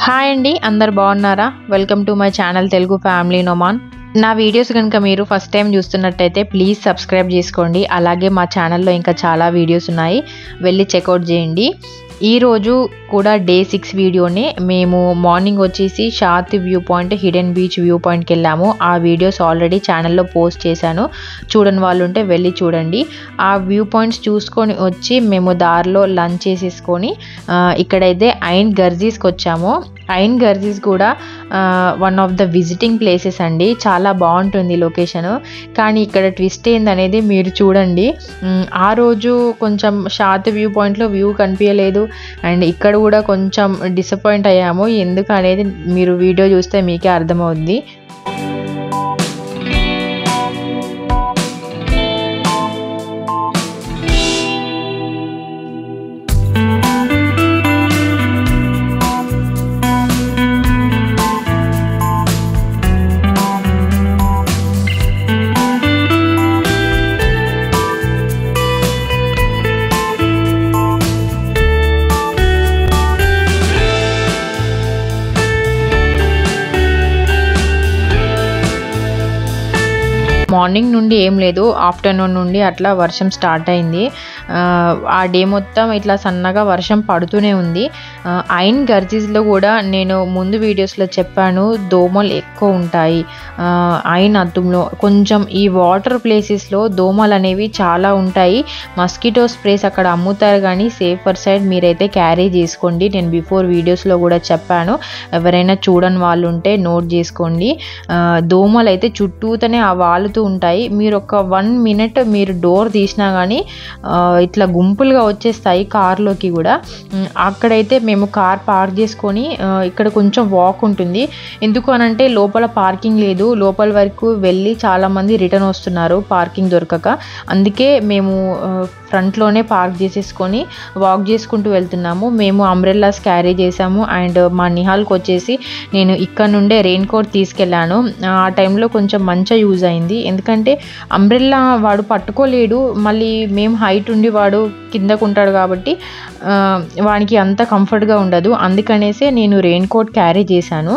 Hi అండి, అందరు బాగున్నారా? Welcome to my channel Telugu family Noman. నా వీడియోస్ కనుక మీరు ఫస్ట్ టైం చూస్తున్నట్టయితే ప్లీజ్ సబ్స్క్రైబ్ చేసుకోండి. అలాగే మా ఛానల్లో ఇంకా చాలా వీడియోస్ ఉన్నాయి, వెళ్ళి చెక్అవుట్ చేయండి. ఈరోజు కూడా డే 6 వీడియోని మేము మార్నింగ్ వచ్చేసి short view point, hidden beach view పాయింట్కి వెళ్ళాము. ఆ వీడియోస్ ఆల్రెడీ ఛానల్లో పోస్ట్ చేశాను, చూడని వాళ్ళు ఉంటే వెళ్ళి చూడండి. ఆ వ్యూ పాయింట్స్ చూసుకొని వచ్చి మేము దారిలో లంచ్ చేసేసుకొని ఇక్కడైతే ఐన్ గర్జీస్కి వచ్చాము. ఐన్ గర్జీస్ కూడా one of the visiting places అండి, చాలా బాగుంటుంది లొకేషన్. కానీ ఇక్కడ ట్విస్ట్ ఏందనేది మీరు చూడండి. ఆ రోజు కొంచెం షార్ట్ వ్యూ పాయింట్లో వ్యూ కనిపించలేదు, అండ్ ఇక్కడ కూడా కొంచెం డిసప్పాయింట్ అయ్యాము. ఎందుకు అనేది మీరు వీడియో చూస్తే మీకే అర్థమవుద్ది. మార్నింగ్ నుండి ఏం లేదు, ఆఫ్టర్నూన్ నుండి అట్లా వర్షం స్టార్ట్ అయింది. ఆ డే మొత్తం ఇట్లా సన్నగా వర్షం పడుతూనే ఉంది. ఐన్ గర్జీస్లో కూడా నేను ముందు వీడియోస్లో చెప్పాను, దోమలు ఎక్కువ ఉంటాయి ఐన్ అద్దంలో. కొంచెం ఈ వాటర్ ప్లేసెస్లో దోమలు అనేవి చాలా ఉంటాయి. మస్కిటో స్ప్రేస్ అక్కడ అమ్ముతారు, కానీ సేఫర్ సైడ్ మీరైతే క్యారీ చేసుకోండి. నేను బిఫోర్ వీడియోస్లో కూడా చెప్పాను, ఎవరైనా చూడని వాళ్ళు ఉంటే నోట్ చేసుకోండి. దోమలు అయితే చుట్టూతోనే ఆ వాలుతూ ఉంటాయి. మీరు ఒక 1 minute మీరు డోర్ తీసినా కానీ ఇట్లా గుంపులుగా వచ్చేస్తాయి కార్లోకి కూడా. అక్కడైతే మేము కార్ పార్క్ చేసుకొని ఇక్కడ కొంచెం వాక్ ఉంటుంది. ఎందుకు అనంటే లోపల పార్కింగ్ లేదు, లోపల వరకు వెళ్ళి చాలామంది రిటర్న్ వస్తున్నారు పార్కింగ్ దొరకక. అందుకే మేము ఫ్రంట్లోనే పార్క్ చేసేసుకొని వాక్ చేసుకుంటూ వెళ్తున్నాము. మేము అంబ్రెల్లాస్ క్యారీ చేసాము, అండ్ మా నిహాల్కి వచ్చేసి నేను ఇక్కడ నుండే రెయిన్ కోట్ తీసుకెళ్ళాను. ఆ టైంలో కొంచెం మంచిగా యూజ్ అయింది, ఎందుకంటే అంబ్రెల్లా వాడు పట్టుకోలేడు, మళ్ళీ మేము హైట్ ఉండి వాడు కిందకు ఉంటాడు కాబట్టి వానికి అంత కంఫర్ట్గా ఉండదు. అందుకనేసే నేను రెయిన్ కోట్ క్యారీ చేశాను.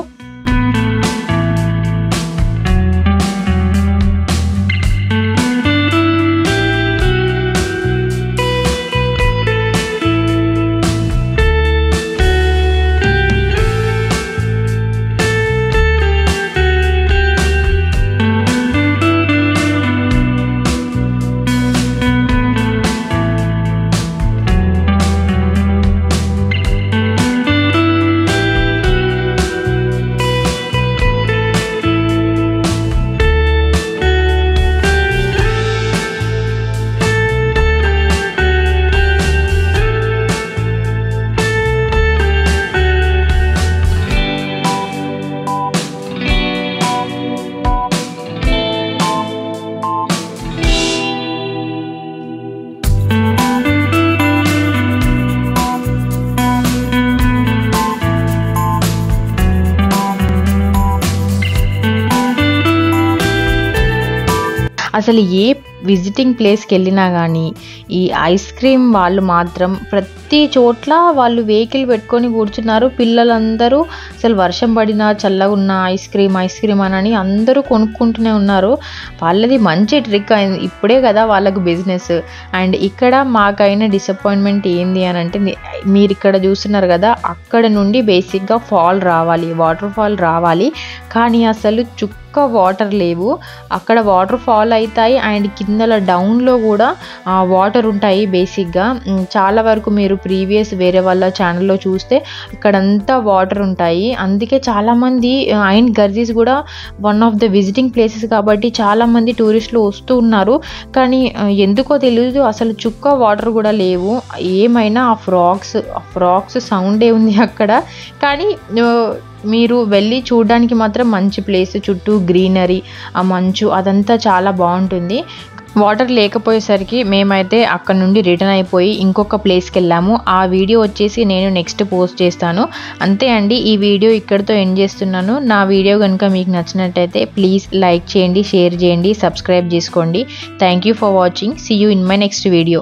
అసలు ఏ విజిటింగ్ ప్లేస్కి వెళ్ళినా కానీ ఈ ఐస్ క్రీమ్ వాళ్ళు మాత్రం ప్రతి చోట్ల వాళ్ళు వెహికల్ పెట్టుకొని కూర్చున్నారు. పిల్లలందరూ అసలు వర్షం పడినా చల్లగా ఉన్న ఐస్ క్రీమ్ అని అందరూ కొనుక్కుంటూనే ఉన్నారు. వాళ్ళది మంచి ట్రిక్ అయింది, ఇప్పుడే కదా వాళ్ళకు బిజినెస్. అండ్ ఇక్కడ మాకైన డిసప్పాయింట్మెంట్ ఏంది అని అంటే, మీరు ఇక్కడ చూస్తున్నారు కదా, అక్కడ నుండి బేసిక్గా వాటర్ ఫాల్ రావాలి, కానీ అసలు వాటర్ లేవు. అక్కడ వాటర్ ఫాల్ అవుతాయి, అండ్ కిందల డౌన్లో కూడా వాటర్ ఉంటాయి. బేసిక్గా చాలా వరకు మీరు ప్రీవియస్ వేరే వాళ్ళ ఛానల్లో చూస్తే ఇక్కడంతా వాటర్ ఉంటాయి. అందుకే చాలామంది ఐన్ గర్జీస్ కూడా one of the visiting places కాబట్టి చాలామంది టూరిస్టులు వస్తూ ఉన్నారు. కానీ ఎందుకో తెలియదు, అసలు వాటర్ కూడా లేవు. ఏమైనా ఆ ఫ్రాక్స్ సౌండే ఉంది అక్కడ. కానీ మీరు వెళ్ళి చూడడానికి మాత్రం మంచి ప్లేస్, చుట్టూ గ్రీనరీ, ఆ మంచు అదంతా చాలా బాగుంటుంది. వాటర్ లేకపోయేసరికి మేమైతే అక్కడ నుండి రిటర్న్ అయిపోయి ఇంకొక ప్లేస్కి వెళ్ళాము. ఆ వీడియో వచ్చేసి నేను నెక్స్ట్ పోస్ట్ చేస్తాను. అంతే అండి, ఈ వీడియో ఇక్కడితో ఎండ్ చేస్తున్నాను. నా వీడియో కనుక మీకు నచ్చినట్టయితే ప్లీజ్ లైక్ చేయండి, షేర్ చేయండి, సబ్స్క్రైబ్ చేసుకోండి. Thank you for watching. See you in my next video.